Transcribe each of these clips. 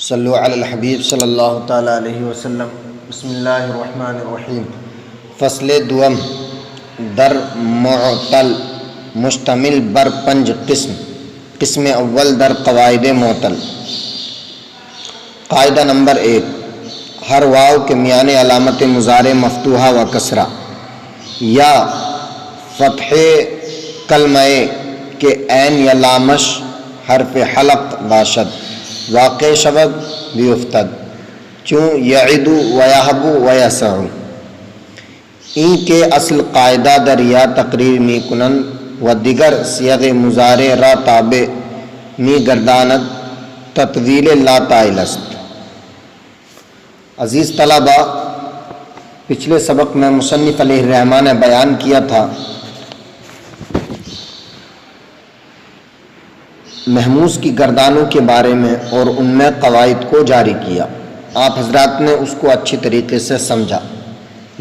صلو علی الحبیب صلی اللہ تعالیٰ علیہ وسلم۔ بسم اللہ الرحمن الرحیم۔ فصل دوم در معطل مشتمل بر 5 قسم۔ قسم اول در قواعد معطل۔ قاعدہ نمبر 1، ہر واو کے میان علامت مضارع مفتوحہ و کسرہ یا فتح کلمہ کے عین یا لامش حرف حلق باشد واقع شود بیفتد چون یعد و یحب و یسع۔ این کے اصل قاعدہ در یا تقریر می کنند و دیگر صیغ مضارع را تابع می گرداند تطویل لا طائل است۔ عزیز طلبہ، پچھلے سبق میں مصنف علیہ الرحمٰن نے بیان کیا تھا محموز کی گردانوں کے بارے میں اور ان میں قواعد کو جاری کیا۔ آپ حضرات نے اس کو اچھی طریقے سے سمجھا،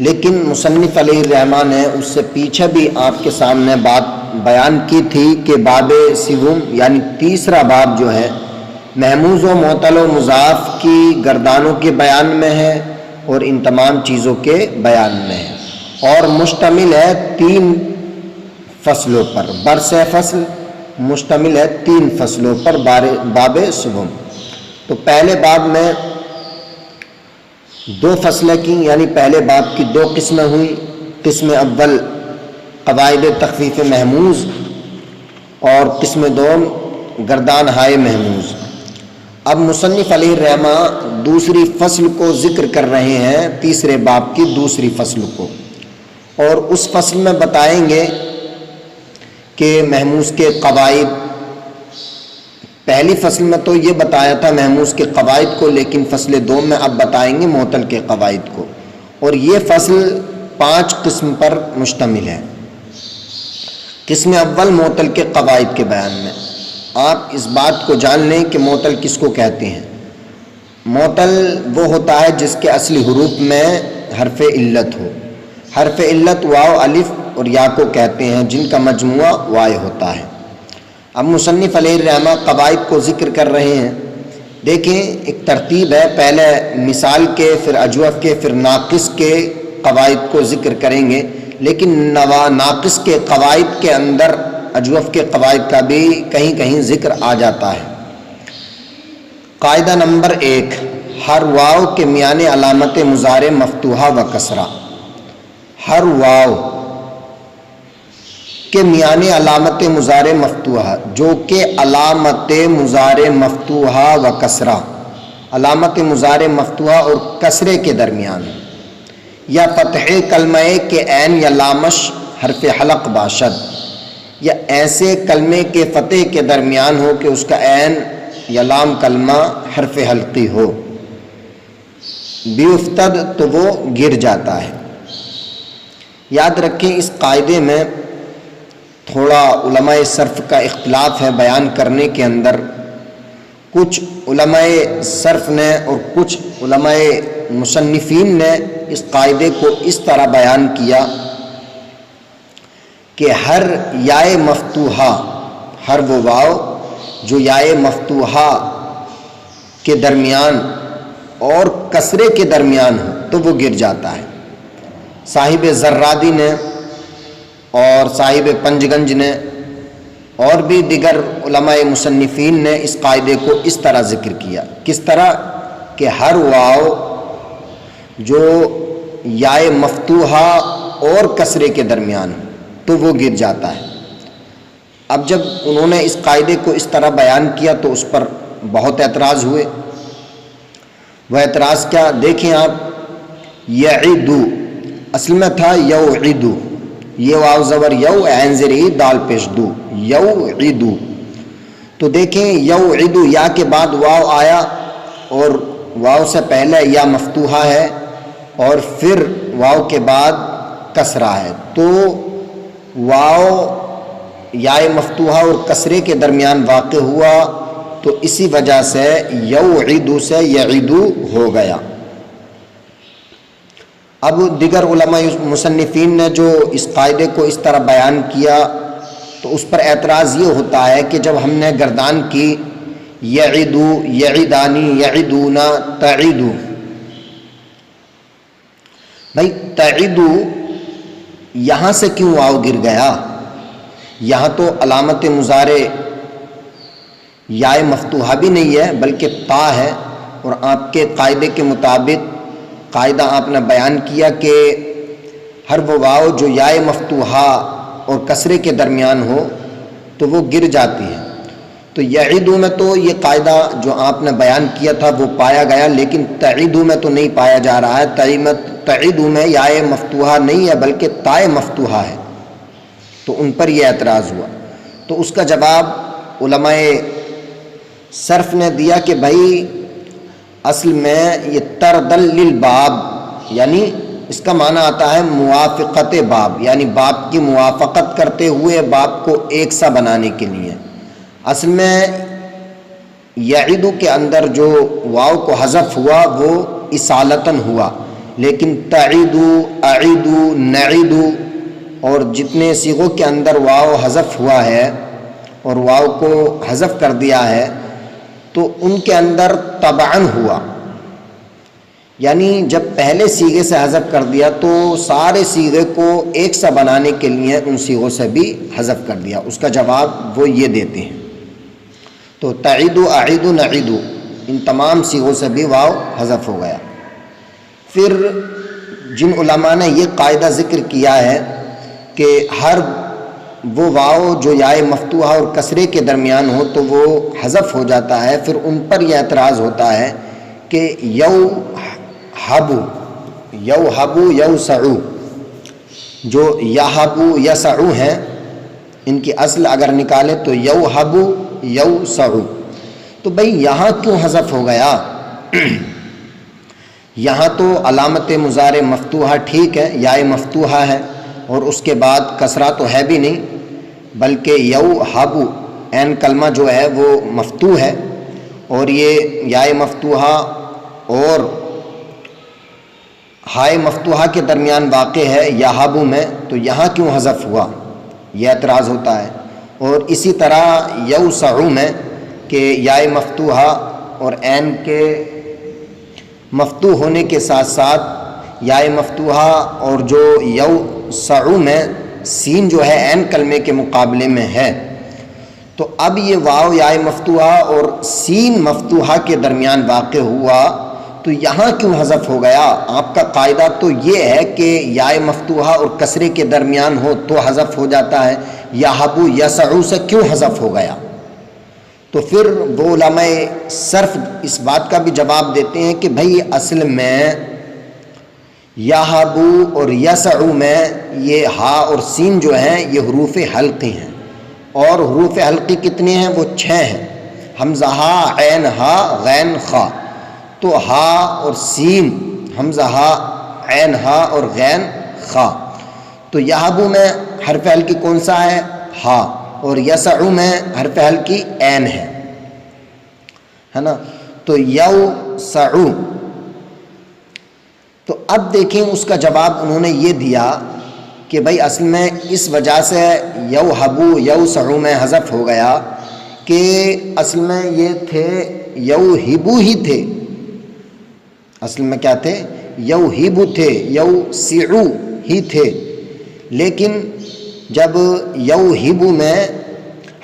لیکن مصنف علیہ الرحمٰن نے اس سے پیچھے بھی آپ کے سامنے بات بیان کی تھی کہ باب سوم یعنی تیسرا باب جو ہے محموز و معطل و مضاف کی گردانوں کے بیان میں ہے اور ان تمام چیزوں کے بیان میں ہے، اور مشتمل ہے 3 فصلوں پر۔ برس فصل مشتمل ہے 3 فصلوں پر باب سوم۔ تو پہلے باب میں 2 فصلیں کی، یعنی پہلے باب کی 2 قسمیں ہوئی۔ قسم اول قواعد تخفیف محموز اور قسم دوم گردان ہائے محموز۔ اب مصنف علیہ الرحمٰن دوسری فصل کو ذکر کر رہے ہیں، تیسرے باب کی دوسری فصل کو، اور اس فصل میں بتائیں گے کہ محموز کے قواعد۔ پہلی فصل میں تو یہ بتایا تھا محموز کے قواعد کو، لیکن فصل دوم میں اب بتائیں گے معطل کے قواعد کو، اور یہ فصل 5 قسم پر مشتمل ہے۔ قسم اول معطل کے قواعد کے بیان میں آپ اس بات کو جان لیں کہ معطل کس کو کہتے ہیں۔ معطل وہ ہوتا ہے جس کے اصلی حروف میں حرف علت ہو۔ حرف علت واو، الف اور یا کو کہتے ہیں، جن کا مجموعہ وائے ہوتا ہے۔ اب مصنف علیہ الرحمٰ قواعد کو ذکر کر رہے ہیں۔ دیکھیں، ایک ترتیب ہے، پہلے مثال کے، پھر اجوف کے، پھر ناقص کے قواعد کو ذکر کریں گے، لیکن ناقص کے قواعد کے اندر اجوف کے قواعد کا بھی کہیں کہیں ذکر آ جاتا ہے۔ قاعدہ نمبر 1، ہر واو کے میان علامت مضارع مفتوحہ و کسرہ۔ ہر واو کے میان علامت مضارع مفتوحہ، جو کہ علامت مضارع مفتوحہ و کسرہ، علامت مضارع مفتوحہ اور کسرے کے درمیان، یا فتح کلمہ کے عین یا لامش حرف حلق باشد، یا ایسے کلمے کے فتح کے درمیان ہو کہ اس کا عین یا لام کلمہ حرف حلقی ہو، بیفتد تو وہ گر جاتا ہے۔ یاد رکھیں، اس قاعدے میں تھوڑا علماء صرف کا اختلاف ہے بیان کرنے کے اندر۔ کچھ علماء صرف نے اور کچھ علماء مصنفین نے اس قاعدے کو اس طرح بیان کیا کہ ہر یائے مفتوحہ، ہر وہ واو جو یائے مفتوحہ کے درمیان اور کسرے کے درمیان ہو تو وہ گر جاتا ہے۔ صاحب زرادی نے اور صاحب پنجگنج نے اور بھی دیگر علماء مصنفین نے اس قاعدے کو اس طرح ذکر کیا۔ کس طرح؟ کہ ہر واو جو یائے مفتوحہ اور کسرے کے درمیان ہو تو وہ گر جاتا ہے۔ اب جب انہوں نے اس قاعدے کو اس طرح بیان کیا تو اس پر بہت اعتراض ہوئے۔ وہ اعتراض کیا؟ دیکھیں آپ، یعدو اصل میں تھا یوعدو، یہ واو زبر یو، عین زیر ای، دال پیش دو، یوعدو۔ تو دیکھیں، یوعدو یا کے بعد واو آیا اور واو سے پہلے یا مفتوحہ ہے اور پھر واو کے بعد کسرہ ہے، تو واو یائے مفتوحہ اور کسرے کے درمیان واقع ہوا، تو اسی وجہ سے یوعدو سے یعدو ہو گیا۔ اب دیگر علماء مصنفین نے جو اس قاعدے کو اس طرح بیان کیا تو اس پر اعتراض یہ ہوتا ہے کہ جب ہم نے گردان کی یعدو یعدانی یعدونا تعدو. بھائی تعدو یہاں سے کیوں واو گر گیا؟ یہاں تو علامت مضارع یا مفتوحہ بھی نہیں ہے بلکہ تا ہے، اور آپ کے قاعدے کے مطابق قاعدہ آپ نے بیان کیا کہ ہر وہ واو جو یا مفتوحہ اور کسرے کے درمیان ہو تو وہ گر جاتی ہے. تو یعدو میں تو یہ قاعدہ جو آپ نے بیان کیا تھا وہ پایا گیا، لیکن تعدو میں تو نہیں پایا جا رہا ہے. تعدو میں یا مفتوحہ نہیں ہے بلکہ تا مفتوحہ ہے، تو ان پر یہ اعتراض ہوا. تو اس کا جواب علماء صرف نے دیا کہ بھائی اصل میں یہ تردل للباب، یعنی اس کا معنی آتا ہے موافقت باب، یعنی باب کی موافقت کرتے ہوئے باب کو ایک سا بنانے کے لیے. اصل میں یعدو کے اندر جو واو کو حذف ہوا وہ اصالتاً ہوا، لیکن تعیدو، اعیدو، نعیدو اور جتنے صیغوں کے اندر واو حذف ہوا ہے اور واو کو حذف کر دیا ہے تو ان کے اندر طبعاً ہوا. یعنی جب پہلے صیغے سے حذف کر دیا تو سارے صیغے کو ایک سا بنانے کے لیے ان صیغوں سے بھی حذف کر دیا. اس کا جواب وہ یہ دیتے ہیں. تو تعیدو، اعیدو، نعیدو ان تمام صیغوں سے بھی واو حذف ہو گیا. پھر جن علماء نے یہ قاعدہ ذکر کیا ہے کہ ہر وہ واو جو یا مفتوحہ اور کسرے کے درمیان ہو تو وہ حذف ہو جاتا ہے، پھر ان پر یہ اعتراض ہوتا ہے کہ یوہبو، یوہبو، یوسعو، جو یہبو یسعو ہیں ان کی اصل اگر نکالے تو یوہبو یوسعو. تو بھئی یہاں کیوں حذف ہو گیا؟ یہاں تو علامت مضارع مفتوحہ ٹھیک ہے، یا مفتوحہ ہے اور اس کے بعد کسرہ تو ہے بھی نہیں، بلکہ یوہبو عین کلمہ جو ہے وہ مفتوح ہے، اور یہ یا مفتوحہ اور ہائے مفتوحہ کے درمیان واقع ہے یہبو میں، تو یہاں کیوں حذف ہوا؟ یہ اعتراض ہوتا ہے. اور اسی طرح یوسعو میں کہ یا مفتوحہ اور عین کے مفتوح ہونے کے ساتھ ساتھ یا مفتوحہ اور جو یوسعو میں سین جو ہے عین کلمے کے مقابلے میں ہے، تو اب یہ واو یا مفتوحہ اور سین مفتوحہ کے درمیان واقع ہوا تو یہاں کیوں حذف ہو گیا؟ آپ کا قاعدہ تو یہ ہے کہ یا مفتوحہ اور کسرے کے درمیان ہو تو حذف ہو جاتا ہے، یہبو یسعو سے کیوں حذف ہو گیا؟ تو پھر وہ علماء صرف اس بات کا بھی جواب دیتے ہیں کہ بھئی اصل میں یہبو اور یسعو میں یہ ہا اور سین جو ہیں یہ حروف حلقی ہیں، اور حروف حلقی کتنے ہیں؟ وہ 6 ہیں، حمزہ ہا، عین ہا، غین خا. تو ہا اور سین، حمزہ ہا، عین ہا اور غین خا. تو یہبو میں حرف حلقی کون سا ہے؟ ہا. اور یسعو میں حرف حلقی عین ہے نا. تو یوسعو. تو اب دیکھیں اس کا جواب انہوں نے یہ دیا کہ بھائی اصل میں اس وجہ سے یوہبو یوسعو میں حذف ہو گیا کہ اصل میں یہ تھے یوہبو ہی تھے، اصل میں کیا تھے؟ یوہبو تھے، یوسعو ہی تھے. لیکن جب یوہبو میں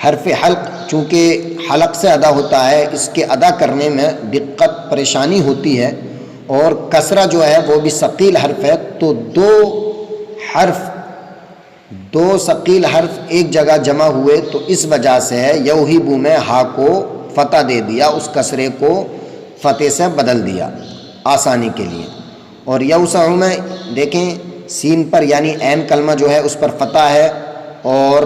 حرف حلق چونکہ حلق سے ادا ہوتا ہے، اس کے ادا کرنے میں دقت پریشانی ہوتی ہے، اور کسرہ جو ہے وہ بھی ثقیل حرف ہے، تو دو ثقیل حرف ایک جگہ جمع ہوئے تو اس وجہ سے یوہبو میں ہا کو فتح دے دیا، اس کسرے کو فتح سے بدل دیا آسانی کے لیے. اور یوسعو میں دیکھیں سین پر یعنی عین کلمہ جو ہے اس پر فتح ہے، اور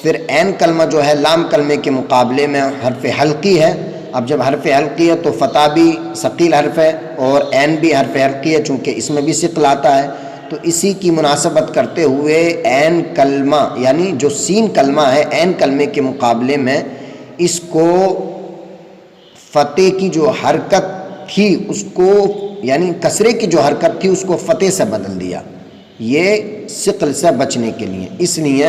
پھر عین کلمہ جو ہے لام کلمے کے مقابلے میں حرف حلقی ہے. اب جب حرف حلقی ہے تو فتح بھی ثقیل حرف ہے اور عین بھی حرف حلقی ہے، چونکہ اس میں بھی ثقل آتا ہے. تو اسی کی مناسبت کرتے ہوئے عین کلمہ یعنی جو سین کلمہ ہے عین کلمے کے مقابلے میں اس کو فتح کی جو حرکت تھی اس کو یعنی کسرے کی جو حرکت تھی اس کو فتح سے بدل دیا، یہ ثقل سے بچنے کے لیے. اس لیے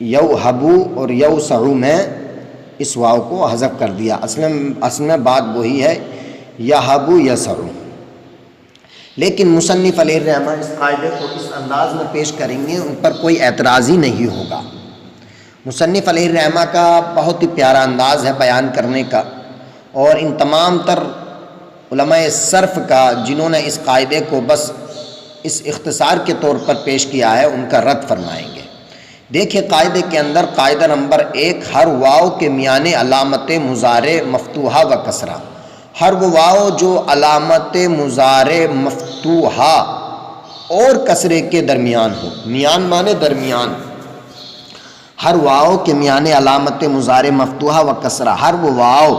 یوہبو اور یوسعو میں اس واو کو حذف کر دیا۔ اصل میں بات وہی ہے یہبو یسعو، لیکن مصنف علیہ الرحمہ اس قاعدے کو اس انداز میں پیش کریں گے، ان پر کوئی اعتراض ہی نہیں ہوگا۔ مصنف علیہ الرحمہ کا بہت ہی پیارا انداز ہے بیان کرنے کا، اور ان تمام تر علماء صرف کا جنہوں نے اس قاعدے کو بس اس اختصار کے طور پر پیش کیا ہے، ان کا رد فرمائیں گے۔ دیکھیں قاعدے کے اندر قاعدہ نمبر 1، ہر واو کے میانے علامت مضارع مفتوحہ و کسرہ۔ ہر وہ واو جو علامت مضارع مفتوحہ اور کسرے کے درمیان ہو، میان مانے درمیان، ہر واو کے میانے علامت مضارع مفتوحہ و کسرہ، ہر وہ واو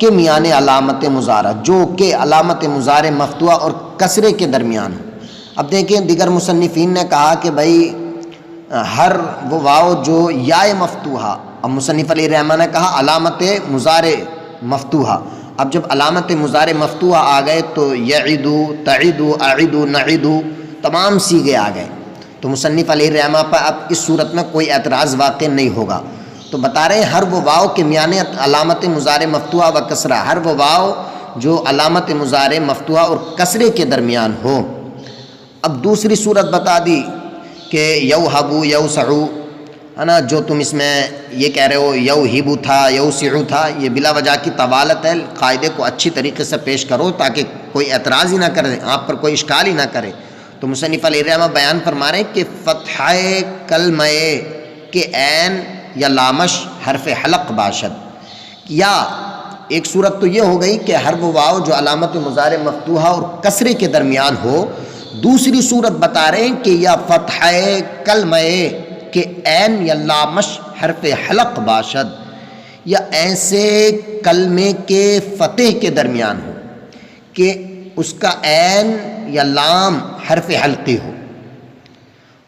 کے میانے علامت مضارع جو کہ علامت مضارع مفتوحہ اور کسرے کے درمیان ہو۔ اب دیکھیں دیگر مصنفین نے کہا کہ بھائی ہر وہ واو جو یا مفتوحہ، اب مصنف علیہ الرحمہ نے کہا علامت مضارع مفتوحہ۔ اب جب علامت مضارع مفتوحہ آ گئے تو یعدو، تعدو، اعدو، نعدو تمام صیغے آ گئے، تو مصنف علیہ الرحمہ پر اب اس صورت میں کوئی اعتراض واقع نہیں ہوگا۔ تو بتا رہے ہیں ہر وہ واو کے میانے علامت مضارع مفتوحہ و کسرہ، ہر وہ واو جو علامت مضارع مفتوحہ اور کسرے کے درمیان ہو۔ اب دوسری صورت بتا دی کہ یوہبو یوسعو، ہے نا، جو تم اس میں یہ کہہ رہے ہو یوہبو تھا یوسعو تھا، یہ بلا وجہ کی طوالت ہے، قاعدے کو اچھی طریقے سے پیش کرو تاکہ کوئی اعتراض ہی نہ کرے، آپ پر کوئی اشکال ہی نہ کرے۔ تو مصنف علیہ الرحمہ بیان فرما رہے ہیں کہ فتحہ کلمہ کے عین یا لامش حرف حلق باشد، یا ایک صورت تو یہ ہو گئی کہ ہر وہ واو جو علامت مضارع مفتوحہ اور کسرے کے درمیان ہو۔ دوسری صورت بتا رہے ہیں کہ یا فتحہ کلمہ کے عین یا لامش حرف حلق باشد، یا ایسے کلمے کے فتح کے درمیان ہو کہ اس کا عین یا لام حرف حلقی ہو،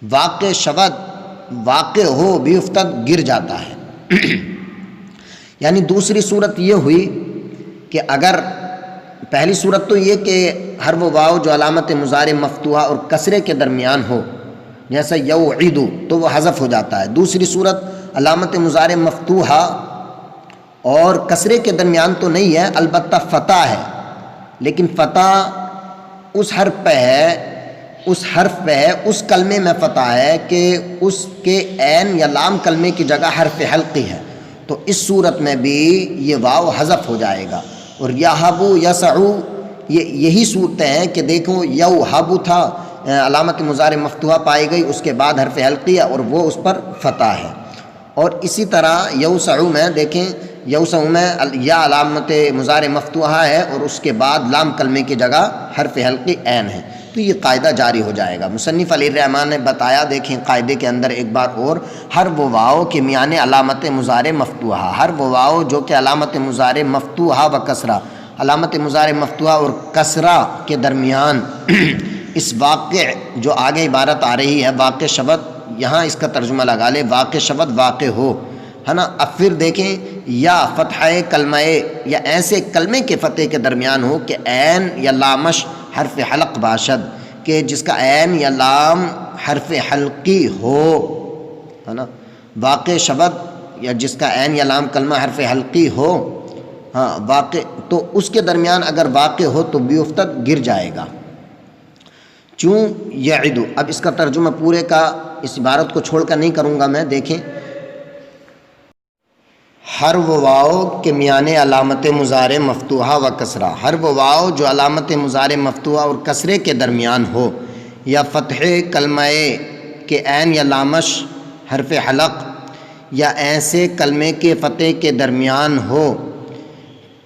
واقع شود، واقع ہو بھی افتد گر جاتا ہے۔ یعنی دوسری صورت یہ ہوئی کہ اگر پہلی صورت تو یہ کہ ہر وہ واو جو علامت مضارع مفتوحہ اور کسرے کے درمیان ہو، جیسا یوعدو تو وہ حذف ہو جاتا ہے۔ دوسری صورت علامت مضارع مفتوحہ اور کسرے کے درمیان تو نہیں ہے، البتہ فتح ہے، لیکن فتح اس حرف پہ ہے، اس کلمے میں فتح ہے کہ اس کے عین یا لام کلمے کی جگہ حرف حلقی ہے، تو اس صورت میں بھی یہ واو حذف ہو جائے گا۔ اور یہبو یسعو یہی صورتیں ہیں کہ دیکھو یوہبو تھا، علامت مضارع مفتوحہ پائی گئی، اس کے بعد حرف حلقی ہے اور وہ اس پر فتح ہے۔ اور اسی طرح یوسعو میں دیکھیں، یوسعو میں یا علامت مضارع مفتوحہ ہے اور اس کے بعد لام کلمے کی جگہ حرف حلقی عین ہے، تو یہ قاعدہ جاری ہو جائے گا۔ مصنف علیہ الرحمہ نے بتایا، دیکھیں قاعدے کے اندر ایک بار اور، ہر وہ واو کے میانے علامت مضارع مفتوحہ، ہر وہ واو جو کہ علامت مضارع مفتوحہ و کسرہ، علامت مضارع مفتوحہ اور کسرہ کے درمیان اس واقع جو آگے عبارت آ رہی ہے واقع شبد، یہاں اس کا ترجمہ لگا لے واقع شبد واقع ہو، ہے نا۔ اب پھر دیکھیں یا فتحہ کلمہ یا ایسے کلمے کے فتح کے درمیان ہو کہ عین یا لامش حرف حلق باشد، کہ جس کا عین یا لام حرف حلقی ہو، ہے نا، واقع شبد یا جس کا عین یا لام کلمہ حرف حلقی ہو، ہاں واقع، تو اس کے درمیان اگر واقع ہو تو بیفتد گر جائے گا۔ چوں یعدو، اب اس کا ترجمہ پورے کا اس عبارت کو چھوڑ کر نہیں کروں گا میں، دیکھیں ہر وہ واو کے میانے علامت مضارع مفتوحہ و کسرہ، ہر وہ واو جو علامت مضارع مفتوحہ اور کسرے کے درمیان ہو، یا فتح کلمہ کے عین یا لامش حرف حلق، یا ایسے کلمے کے فتح کے درمیان ہو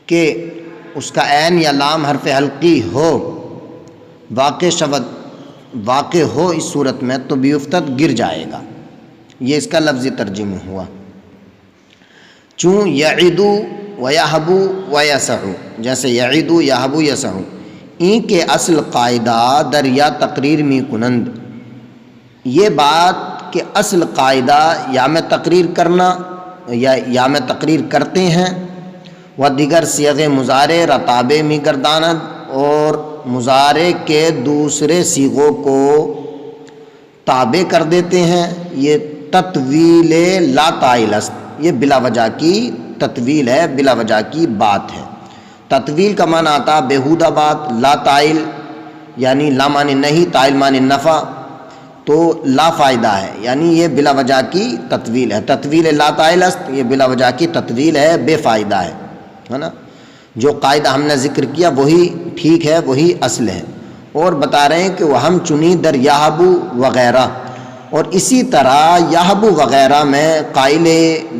کہ اس کا عین یا لام حرف حلقی ہو، واقع شبد واقع ہو، اس صورت میں تو بیفتد گر جائے گا۔ یہ اس کا لفظی ترجمہ ہوا۔ چوں یعدو و یہبو و یسعو، جیسے یعدو یہبو یسعو، این کے اصل قاعدہ در یا تقریر می کنند، یہ بات کہ اصل قاعدہ یا میں تقریر کرنا یا میں تقریر کرتے ہیں، و دیگر صیغ مضارع رتابے می گرداند، اور مضارع کے دوسرے صیغوں کو تابع کر دیتے ہیں، یہ تطویل لا طائل است، یہ بلا وجہ کی تطویل ہے، بلا وجہ کی بات ہے۔ تطویل کا معنی آتا بیہودہ بات، لا تائل یعنی لا معنی نہیں، تائل معنی نفع، تو لا فائدہ ہے، یعنی یہ بلا وجہ کی تطویل ہے۔ تطویل لا تائل است، یہ بلا وجہ کی تطویل ہے، بے فائدہ ہے نا۔ جو قاعدہ ہم نے ذکر کیا وہی ٹھیک ہے، وہی اصل ہے۔ اور بتا رہے ہیں کہ وہ ہم چنی در یحبو وغیرہ، اور اسی طرح یحبو وغیرہ میں قائل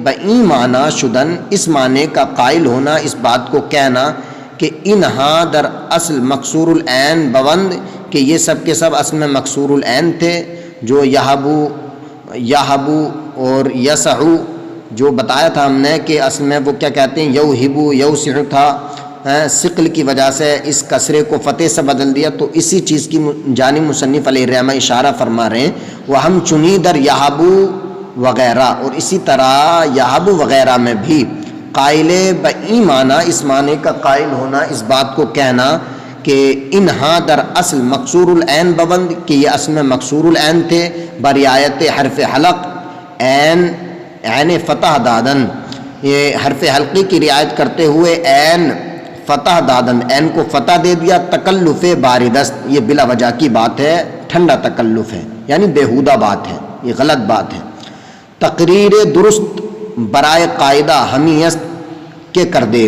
بئی معنی شدن، اس معنی کا قائل ہونا، اس بات کو کہنا کہ انہا در اصل مکسور العین بوند، کہ یہ سب کے سب اصل میں مکسور العین تھے، جو یحبو اور یسعو، جو بتایا تھا ہم نے کہ اصل میں وہ کیا کہتے ہیں، یوہبو یوسع تھا، ثقل کی وجہ سے اس کسرے کو فتح سے بدل دیا، تو اسی چیز کی جانب مصنف علیہ الرحمہ اشارہ فرما رہے ہیں، وہ ہم چنی در یحبو وغیرہ، اور اسی طرح یحبو وغیرہ میں بھی قائل بئی معنی، اس معنی کا قائل ہونا، اس بات کو کہنا کہ انہا در اصل مکسور العین ببند، کہ یہ اصل میں مکسور العین تھے، برعایت حرف حلق، عین فتح دادن، یہ حرف حلقی کی رعایت کرتے ہوئے عین فتح دادن، عین کو فتح دے دیا، تکلف باردست، یہ بلا وجہ کی بات ہے، ٹھنڈا تکلف ہے، یعنی بیہودہ بات ہے، یہ غلط بات ہے۔ تقریر درست برائے قاعدہ ہمی است کے کر دے،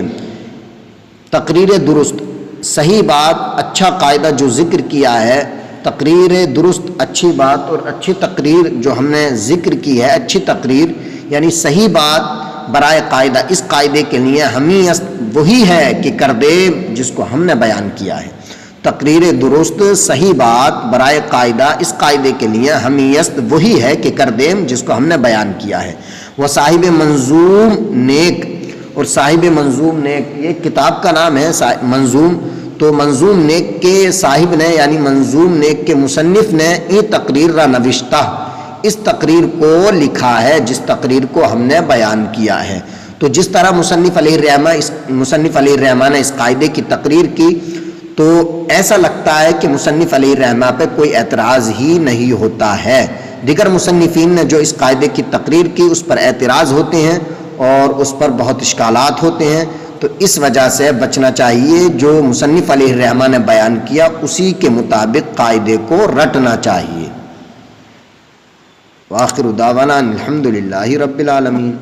تقریر درست صحیح بات، اچھا قاعدہ جو ذکر کیا ہے، تقریر درست اچھی بات، اور اچھی تقریر جو ہم نے ذکر کی ہے، اچھی تقریر یعنی صحیح بات برائے قاعدہ، اس قاعدے کے لیے ہمی است وہی ہے کہ کر دے جس کو ہم نے بیان کیا ہے۔ تقریر درست صحیح بات برائے قاعدہ، اس قاعدے کے لیے ہمی است وہی ہے کہ کر دے جس کو ہم نے بیان کیا ہے۔ وہ صاحب منظوم نیک، اور صاحب منظوم نیک یہ کتاب کا نام ہے منظوم، تو منظوم نیک کے صاحب نے یعنی منظوم نیک کے مصنف نے یہ تقریر را نوشتہ، اس تقریر کو لکھا ہے جس تقریر کو ہم نے بیان کیا ہے۔ تو جس طرح مصنف علیہ الرحمہ نے اس قاعدے کی تقریر کی، تو ایسا لگتا ہے کہ مصنف علیہ الرحمہ پہ کوئی اعتراض ہی نہیں ہوتا ہے۔ دیگر مصنفین نے جو اس قاعدے کی تقریر کی اس پر اعتراض ہوتے ہیں اور اس پر بہت اشکالات ہوتے ہیں، تو اس وجہ سے بچنا چاہیے، جو مصنف علیہ الرحمہ نے بیان کیا اسی کے مطابق قاعدے کو رٹنا چاہیے۔ وآخر دعوانا الحمدللہ رب العالمین۔